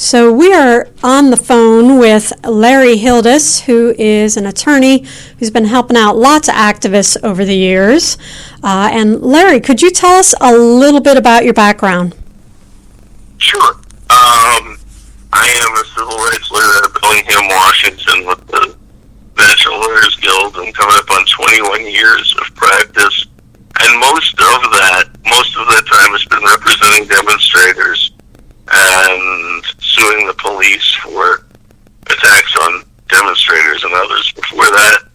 So we are on the phone with Larry Hildes, who is an attorney who's been helping out lots of activists over the years. And Larry, could you tell us a little bit about your background? Sure. I am a civil rights lawyer at Bellingham, Washington with the National Lawyers Guild. I'm coming up on 21 years of practice. And most of that time has been representing demonstrators and suing the police for attacks on demonstrators and others. Before that,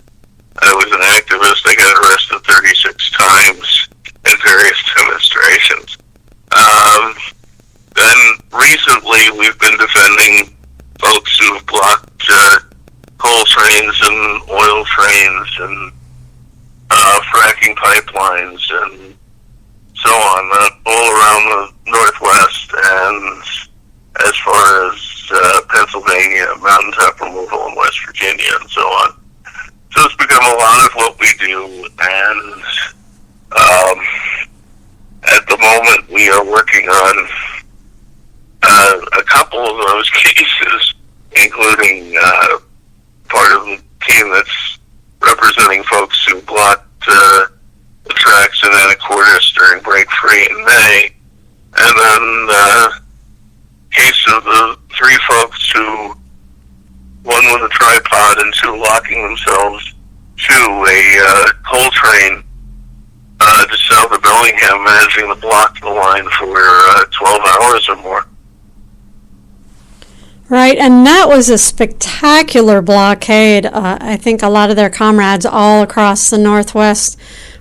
I was an activist. I got arrested 36 times at various demonstrations. Then recently, we've been defending folks who have blocked coal trains and oil trains and fracking pipelines and so on, all around the Northwest and as far as Pennsylvania, mountaintop removal in West Virginia and so on. So it's become a lot of what we do, and at the moment we are working on a couple of those cases, including part of the team that's representing folks who blocked the tracks in Anacortes during Break Free in May, and then the case of the three folks who, one with a tripod and two locking themselves to a coal train just south of Bellingham, managing to block the line for 12 hours or more. Right, and that was a spectacular blockade. I think a lot of their comrades all across the Northwest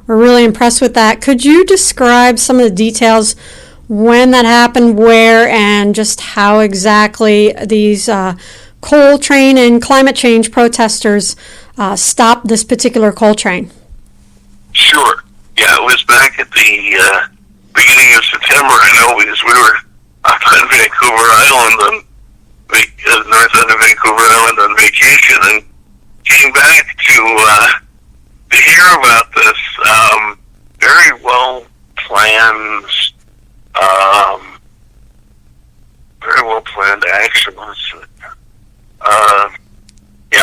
were really impressed with that. Could you describe some of the details, when that happened, where, and just how exactly these coal train and climate change protesters stopped this particular coal train? Sure. Yeah, it was back at the beginning of September, I know, because we were up on Vancouver Island and north end of Vancouver Island on vacation, and came back to hear about this very well planned, action.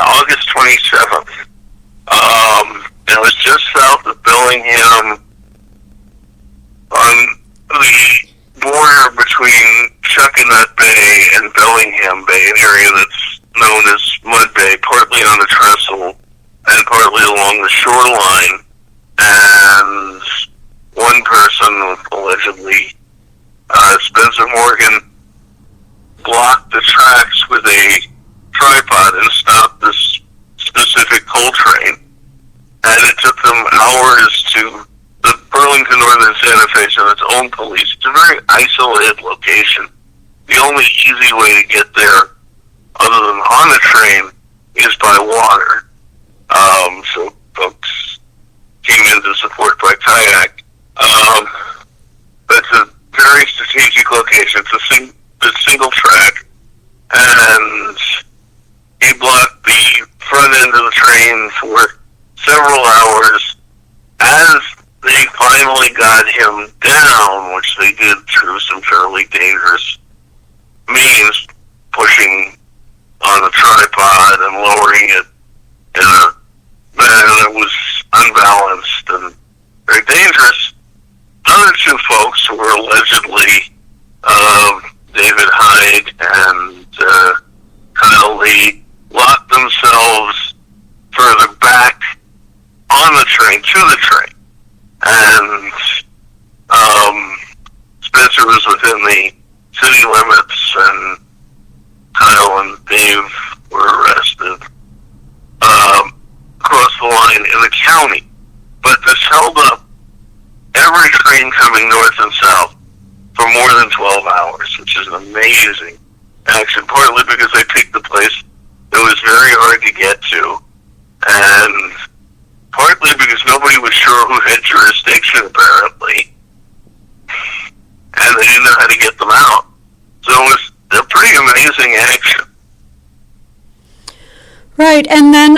August 27th. It was just south of Bellingham, on the border between Chuckanut Bay and Bellingham Bay, an area that's known as Mud Bay, partly on the trestle and partly along the shoreline. And one person, allegedly Spencer Morgan, blocked the tracks with a tripod and stopped this specific coal train. And it took them hours to the Burlington Northern Santa Fe and its own police. It's a very isolated location. The only easy way to get there, other than on the train, is by water. So folks came in to support by kayak. It's a very strategic location. It's a single track, and he blocked the front end of the train for several hours. As they finally got him down, which they did through some fairly dangerous means, pushing on the tripod and lowering it in a manner that was unbalanced and very dangerous, other two folks who were allegedly David Hyde and Kyle Lee locked themselves further back on the train, to the train. And Spencer was within the city limits, and Kyle and Dave were arrested across the line in the county. But this held up every train coming north and south for more than 12 hours, which is an amazing action, partly because they picked the place that was very hard to get to, and partly because nobody was sure who had jurisdiction, apparently, and they didn't know how to get them out. So it was a pretty amazing action. Right, and then,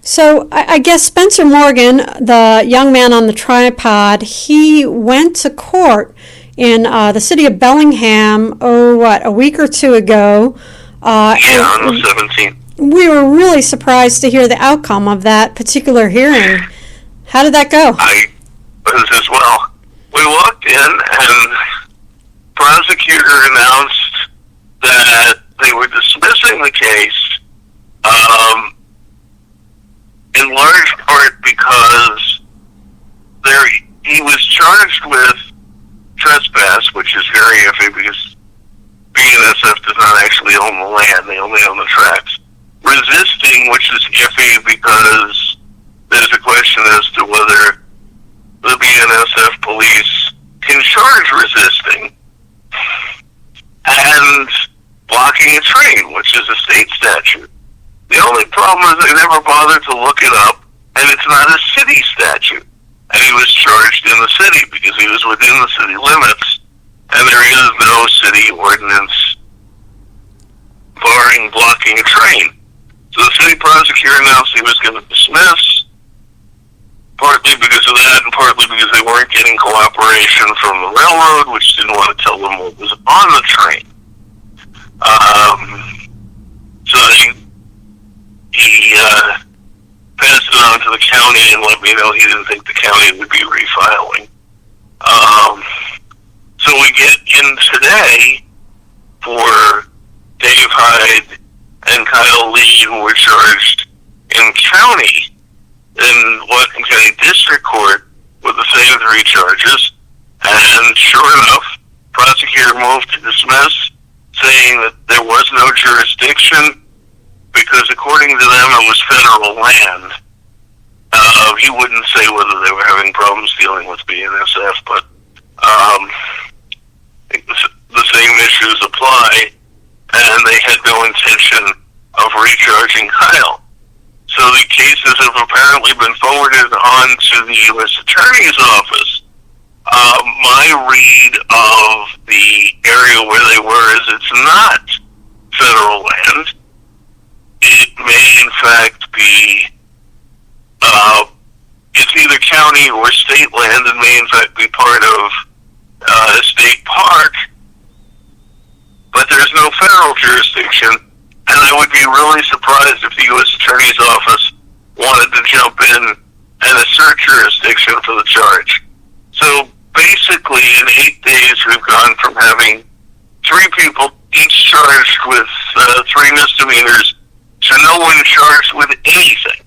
so I guess Spencer Morgan, the young man on the tripod, he went to court in the city of Bellingham, a week or two ago. On the 17th. We were really surprised to hear the outcome of that particular hearing. How did that go? I was as well. We walked in and prosecutor announced that they were dismissing the case in large part because he was charged with trespass, which is very iffy because BNSF does not actually own the land, they only own the tracks. Resisting, which is iffy because there's a question as to whether the BNSF police can charge resisting, and blocking a train, which is a state statute. The only problem is they never bothered to look it up, and it's not a city statute. And he was charged in the city because he was within the city limits, and there is no city ordinance barring blocking a train. So the city prosecutor announced he was going to dismiss, partly because of that and partly because they weren't getting cooperation from the railroad, which didn't want to tell them what was on the train. So he passed it on to the county and let me know he didn't think the county would be refiling. So we get in today for Dave Hyde and Kyle Lee, who were charged in county, in Whatcom County District Court, with the same three charges. And sure enough, prosecutor moved to dismiss, saying that there was no jurisdiction because according to them it was federal land. He wouldn't say whether they were having problems dealing with BNSF, but the same issues apply, and they had no intention of recharging Kyle. So the cases have apparently been forwarded on to the U.S. Attorney's Office. My read of the area where they were is it's not federal land. It may in fact be, it's either county or state land and may in fact be part of a state park, but there's no federal jurisdiction. And I would be really surprised if the U.S. Attorney's Office wanted to jump in and assert jurisdiction for the charge. So basically, in 8 days, we've gone from having 3 people each charged with 3 misdemeanors to no one charged with anything.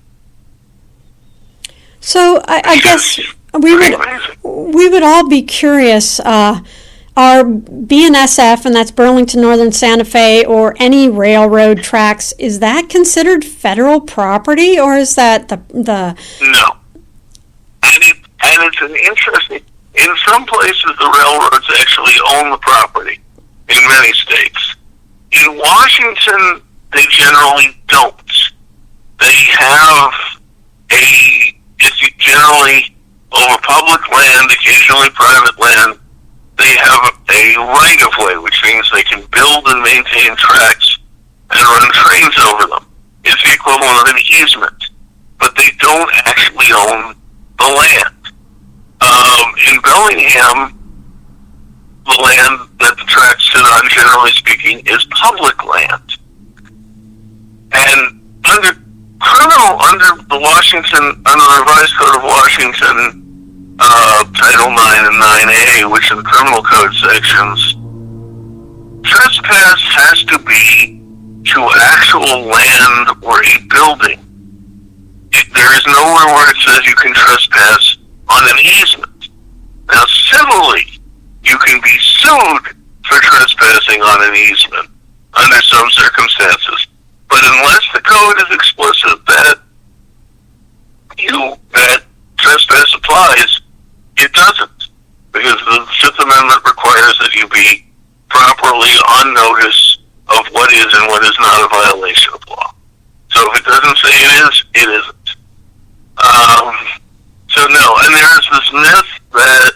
So I guess we would all be curious. Are BNSF, and that's Burlington Northern Santa Fe, or any railroad tracks, is that considered federal property, or is that the... No. And it's an interesting... In some places, the railroads actually own the property, in many states. In Washington, they generally don't. They have it's generally over public land, occasionally private land. They have a right-of-way, which means they can build and maintain tracks and run trains over them. It's the equivalent of an easement. But they don't actually own the land. In Bellingham, the land that the tracks sit on, generally speaking, is public land. And under the Revised Code of Washington, Title 9 and 9A, which are the criminal code sections, trespass has to be to actual land or a building. There is nowhere where it says you can trespass on an easement. Now, civilly, you can be sued for trespassing on an easement under some circumstances. But unless the code is explicit that trespass applies, it doesn't, because the Fifth Amendment requires that you be properly on notice of what is and what is not a violation of law. So if it doesn't say it is, it isn't. So no, and there's this myth that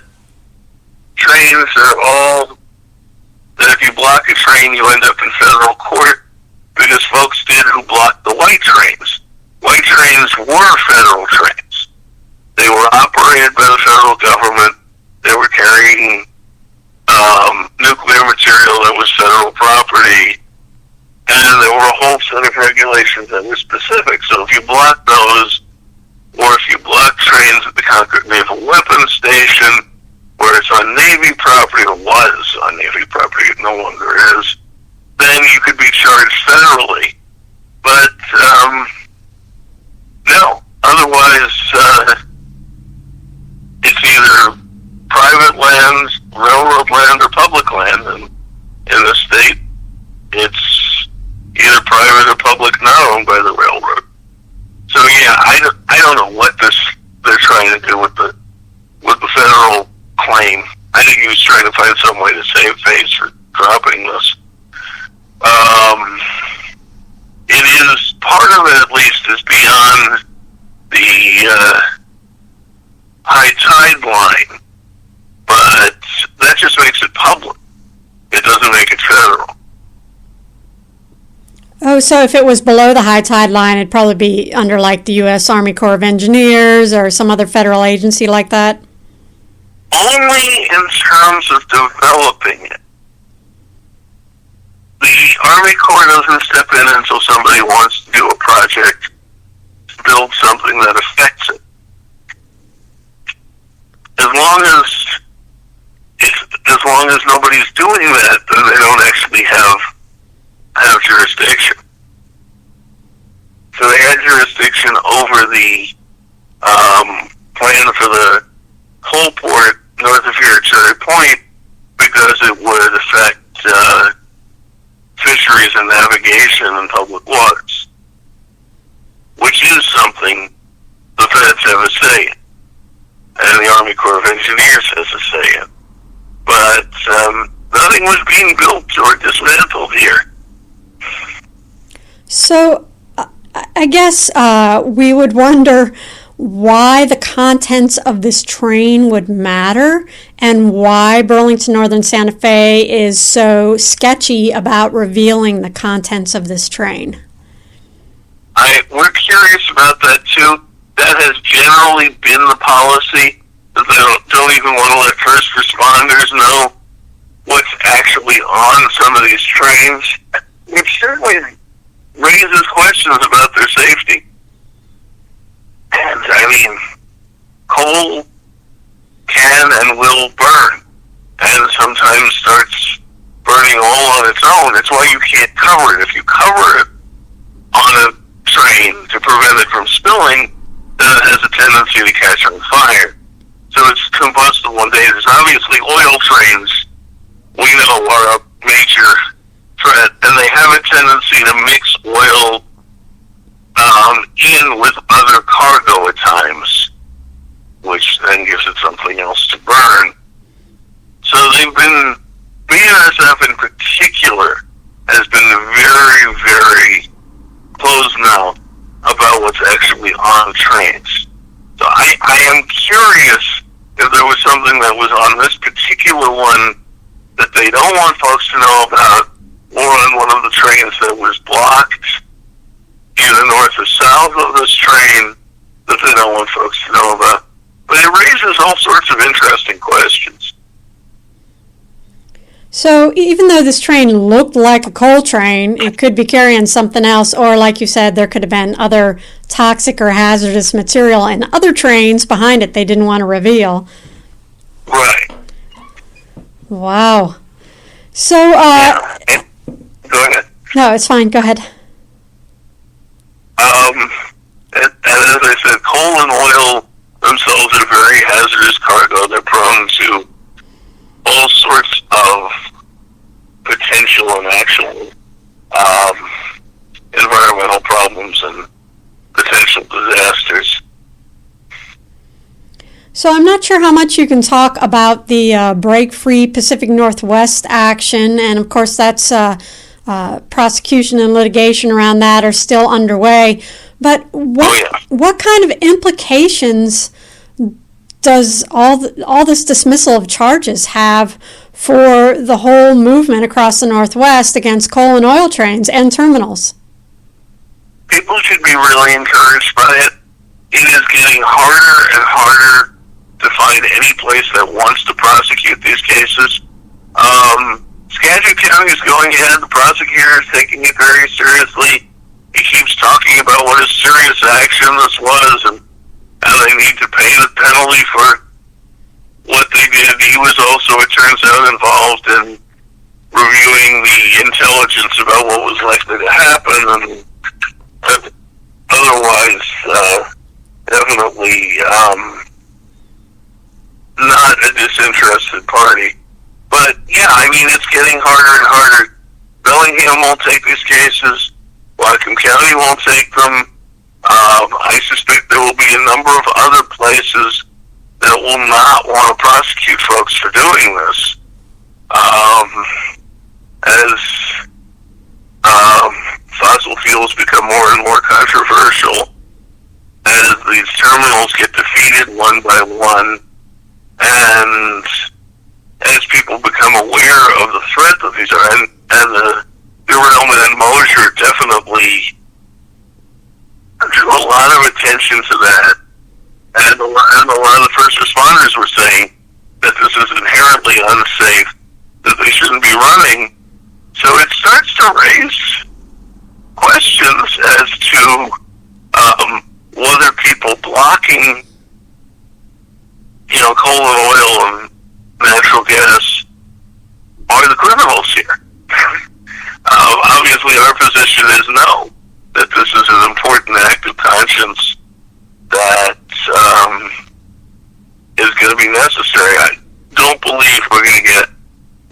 trains are all, that if you block a train, you end up in federal court, because folks did who blocked the white trains. White trains were federal trains. They were operated by the federal government. They were carrying nuclear material that was federal property, and there were a whole set of regulations that were specific. So if you block those, or if you block trains at the Concord Naval Weapons Station, where it's on Navy property, or was on Navy property, it no longer is, then you could be charged federally. But, no. Otherwise, it's either private land, railroad land, or public land. And in the state, it's either private or public, not owned by the railroad. So yeah, I don't know what they're trying to do with the federal claim. I think he was trying to find some way to save face for dropping this. It is, part of it at least, is beyond the high tide line, but that just makes it public. It doesn't make it federal. Oh, so if it was below the high tide line, it'd probably be under like the U.S. Army Corps of Engineers or some other federal agency like that? Only in terms of developing it. The Army Corps doesn't step in until somebody wants to do a project to build something that affects it. As long as nobody's doing that, then they don't actually have jurisdiction. So they had jurisdiction over the plan for the whole port north of here at Cherry Point because it would affect fisheries and navigation and public waters, which is something the feds have a say in, and the Army Corps of Engineers has a say in. But nothing was being built or dismantled here. So I guess we would wonder why the contents of this train would matter and why Burlington Northern Santa Fe is so sketchy about revealing the contents of this train. We're curious about that too. That has generally been the policy, that they don't even want to let first responders know what's actually on some of these trains, which certainly raises questions about their safety. And, I mean, coal can and will burn, and sometimes starts burning all on its own. It's why you can't cover it. If you cover it on a train to prevent it from spilling, then it has a tendency to catch on fire. So it's combustible and dangerous. Obviously, oil trains, we know, are a major threat, and they have a tendency to mix oil in with other cargo at times, which then gives it something else to burn. So they've been, BNSF in particular, has been very, very closed-mouthed about what's actually on trains. So I am curious if there was something that was on this particular one that they don't want folks to know about, or on one of the trains that was blocked either north or south of this train that they don't want folks to know about. But it raises all sorts of interesting questions. So even though this train looked like a coal train, it could be carrying something else, or like you said, there could have been other toxic or hazardous material and other trains behind it they didn't want to reveal. Right. Wow. So, Go ahead. No, it's fine. Go ahead. And as I said, coal and oil themselves are very hazardous cargo. They're prone to all sorts of potential and actual environmental problems and potential disasters. So I'm not sure how much you can talk about the Break Free Pacific Northwest action, and of course that's prosecution and litigation around that are still underway. But what kind of implications does all this dismissal of charges have for the whole movement across the Northwest against coal and oil trains and terminals? People should be really encouraged by it. It is getting harder and harder to find any place that wants to prosecute these cases. Skagit County is going ahead. The prosecutor is taking it very seriously. He keeps talking about what a serious action this was and how they need to pay the penalty for what they did. He was also, it turns out, involved in reviewing the intelligence about what was likely to happen, and otherwise, definitely not a disinterested party. But yeah, I mean, it's getting harder and harder. Bellingham won't take these cases. Whatcom County won't take them. I suspect there will be a number of other places that will not want to prosecute folks for doing this. As fossil fuels become more and more controversial, as these terminals get defeated one by one, and as people become aware of the threat that these are, and the derailment and Mosier definitely drew a lot of attention to that, and a lot of the first responders were saying that this is inherently unsafe, that they shouldn't be running. So it starts to raise questions as to whether people blocking, coal and oil and natural gas are the criminals here. Obviously, our position is no, that this is an important act of conscience that is going to be necessary. I don't believe we're going to get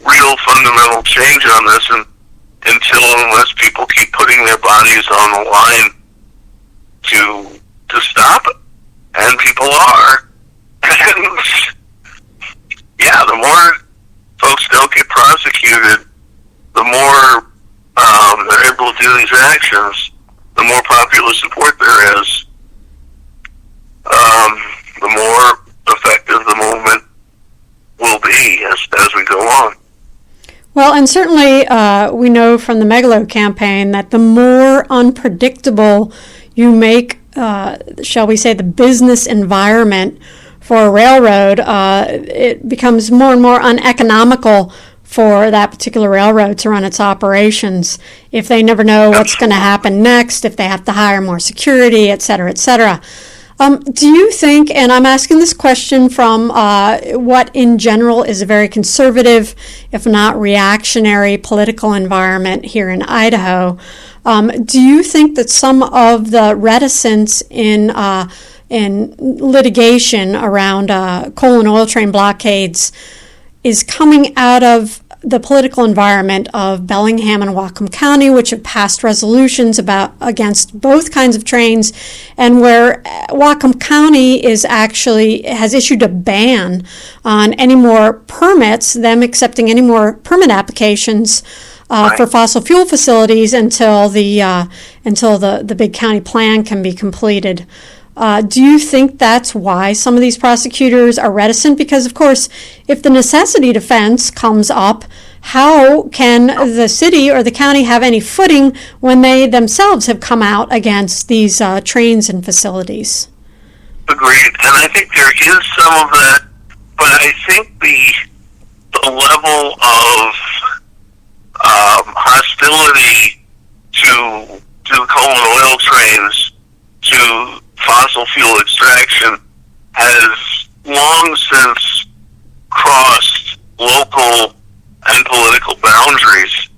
real fundamental change on this unless people keep putting their bodies on the line to stop it. And people are. And yeah, the more folks don't get prosecuted, the more they're able to do these actions, the more popular support there is, the more effective the movement will be as we go on. Well, and certainly we know from the Megalo campaign that the more unpredictable you make, shall we say, the business environment for a railroad, it becomes more and more uneconomical for that particular railroad to run its operations if they never know what's going to happen next, if they have to hire more security, et cetera, et cetera. Do you think, and I'm asking this question from what in general is a very conservative, if not reactionary, political environment here in Idaho, do you think that some of the reticence in litigation around coal and oil train blockades is coming out of the political environment of Bellingham and Whatcom County, which have passed resolutions against both kinds of trains, and where Whatcom County has issued a ban on any more permits, them accepting any more permit applications for fossil fuel facilities until the big county plan can be completed. Do you think that's why some of these prosecutors are reticent? Because, of course, if the necessity defense comes up, how can the city or the county have any footing when they themselves have come out against these trains and facilities? Agreed. And I think there is some of that, but I think the level of hostility to coal and oil trains, to fossil fuel extraction, has long since crossed local and political boundaries.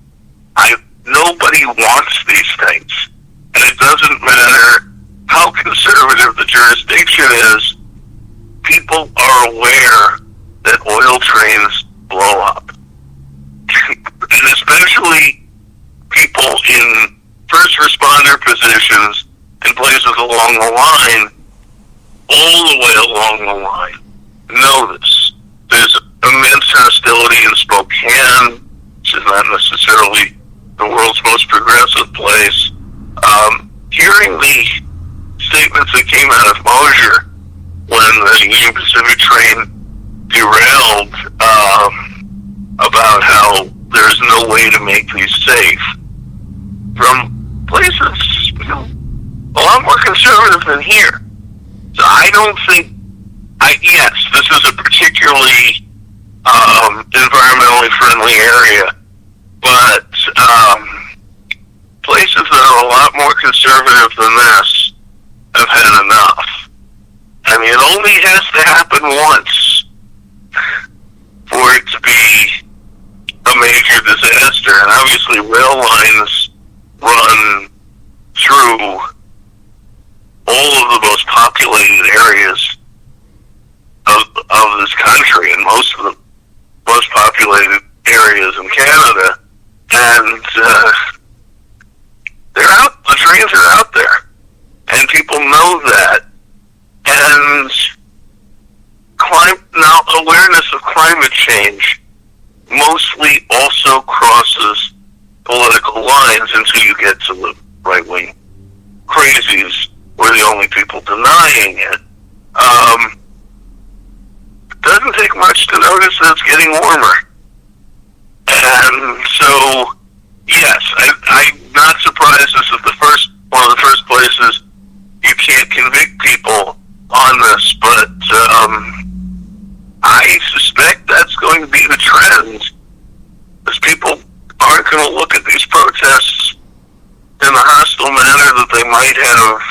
Nobody wants these things, and it doesn't matter how conservative the jurisdiction is. People are aware that oil trains blow up, and especially people in first responder positions in places along the line, all the way along the line, know this. There's immense hostility in Spokane, which is not necessarily the world's most progressive place. Hearing the statements that came out of Mosier when the Union Pacific train derailed, about how there's no way to make these safe, from places a lot more conservative than here. So I don't think, yes, this is a particularly environmentally friendly area. But places that are a lot more conservative than this have had enough. I mean, it only has to happen once for it to be a major disaster. And obviously rail lines run through all of the most populated areas of this country and most of the most populated areas in Canada. And they're out, the trains are out there. And people know that. And now awareness of climate change mostly also crosses political lines until you get to the right-wing crazies. We're the only people denying it. It doesn't take much to notice that it's getting warmer. And so, yes, I'm not surprised this is one of the first places you can't convict people on this, but I suspect that's going to be the trend, because people aren't going to look at these protests in the hostile manner that they might have,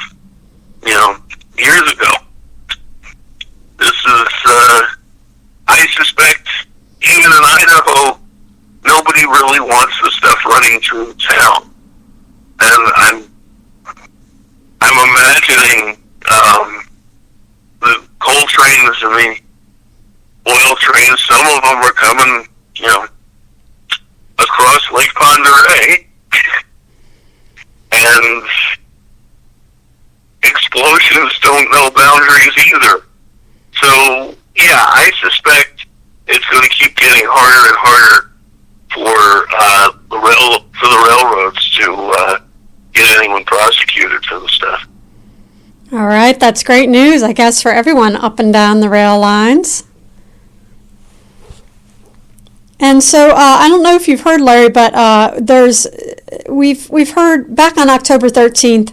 years ago. This is, I suspect, even in Idaho, nobody really wants the stuff running through town. And I'm imagining the coal trains and the oil trains, some of them are coming, across Lake Ponderay, and explosions don't know boundaries either. So, yeah, I suspect it's going to keep getting harder and harder for the railroads to get anyone prosecuted for the stuff. All right, that's great news, I guess, for everyone up and down the rail lines. And so I don't know if you've heard, Larry, but we've heard back on October 13th,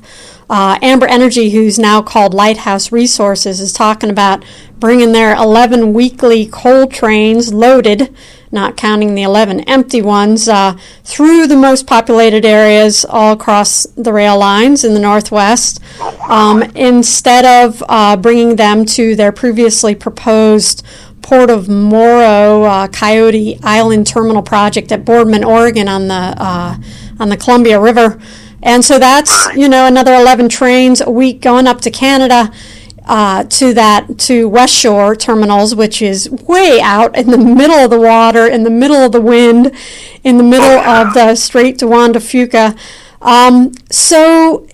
Amber Energy, who's now called Lighthouse Resources, is talking about bringing their 11 weekly coal trains loaded, not counting the 11 empty ones, through the most populated areas all across the rail lines in the Northwest, instead of bringing them to their previously proposed Port of Morrow Coyote Island Terminal project at Boardman, Oregon, on the Columbia River. And so that's, another 11 trains a week going up to Canada, to West Shore terminals, which is way out in the middle of the water, in the middle of the wind, in the middle of the Strait de Juan de Fuca. So,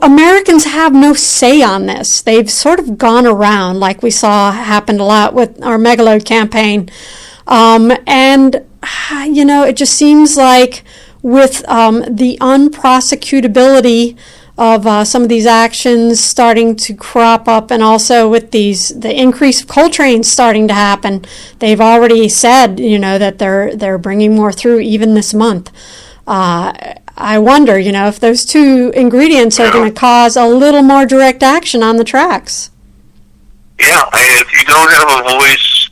Americans have no say on this. They've sort of gone around, like we saw happened a lot with our Megaload campaign. It just seems like with the unprosecutability of some of these actions starting to crop up, and also with the increase of coal trains starting to happen, they've already said, that they're bringing more through even this month. I wonder, if those two ingredients are going to cause a little more direct action on the tracks. Yeah, if you don't have a voice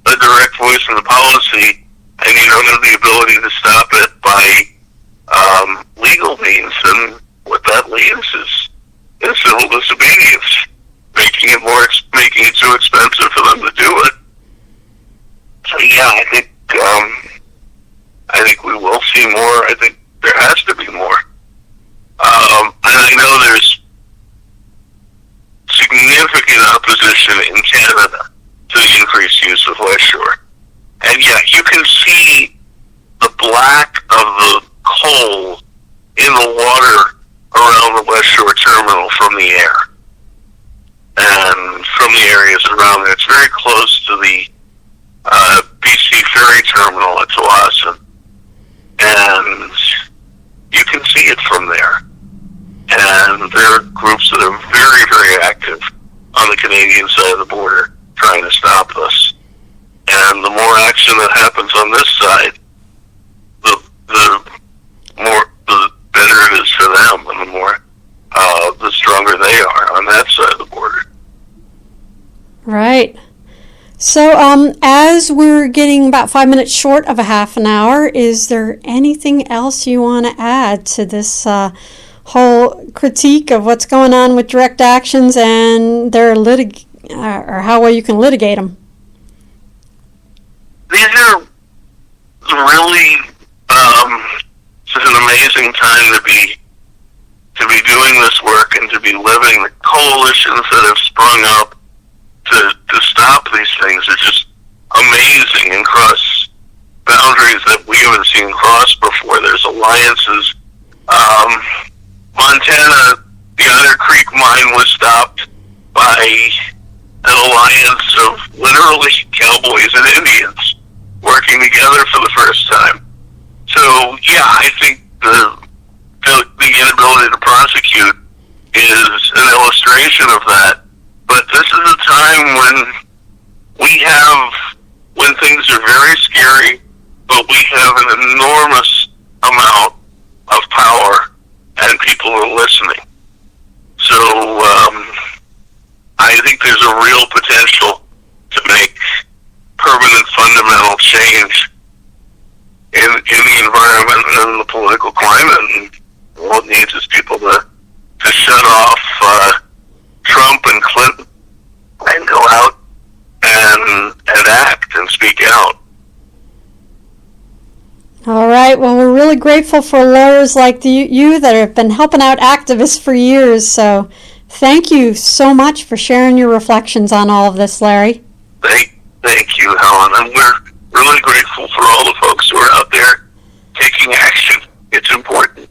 a direct voice in the policy, and you don't have the ability to stop it by legal means, then what that leaves is civil disobedience, making it too expensive for them to do it. So yeah, I think we will see more. I think there has to be more. And I know there's significant opposition in Canada to the increased use of West Shore. And yeah, you can see the black of the coal in the water around the West Shore terminal from the air and from the areas around there. It's very close to the BC ferry terminal at Tawasin, and you can see it from there. And there are groups that are very, very active on the Canadian side of the border trying to stop this. And the more action that happens on this side, the better it is for them, and the stronger they are on that side of the border. Right. So, as we're getting about 5 minutes short of a half an hour, is there anything else you want to add to this whole critique of what's going on with direct actions and their or how well you can litigate them? These are really it's an amazing time to be doing this work and to be living. The coalitions that have sprung up to stop these things are just amazing and cross boundaries that we haven't seen crossed before. There's alliances. Montana, the Otter Creek mine was stopped by an alliance of literally cowboys and Indians working together for the first time. So, yeah, I think the inability to prosecute is an illustration of that. But this is a time when things are very scary, but we have an enormous amount of power and people are listening. So I think there's a real potential to make permanent fundamental change in the environment and the political climate. And all it needs is people to shut off Trump and Clinton and go out and act and speak out. All right. Well, we're really grateful for lawyers like you that have been helping out activists for years. So thank you so much for sharing your reflections on all of this, Larry. Thank you, Helen. And we're really grateful for all the folks who are out there taking action. It's important.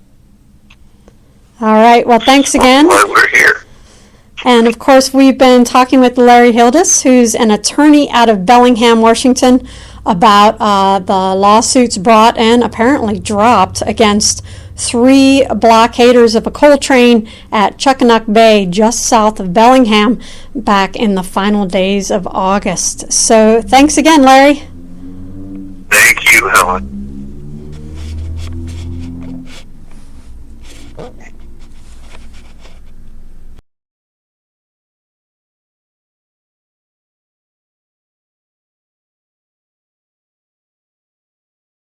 All right. Well, thanks again. That's why we're here. And, of course, we've been talking with Larry Hildes, who's an attorney out of Bellingham, Washington, about the lawsuits brought and apparently dropped against 3 blockaders of a coal train at Chuckanut Bay, just south of Bellingham, back in the final days of August. So thanks again, Larry. Thank you, Helen.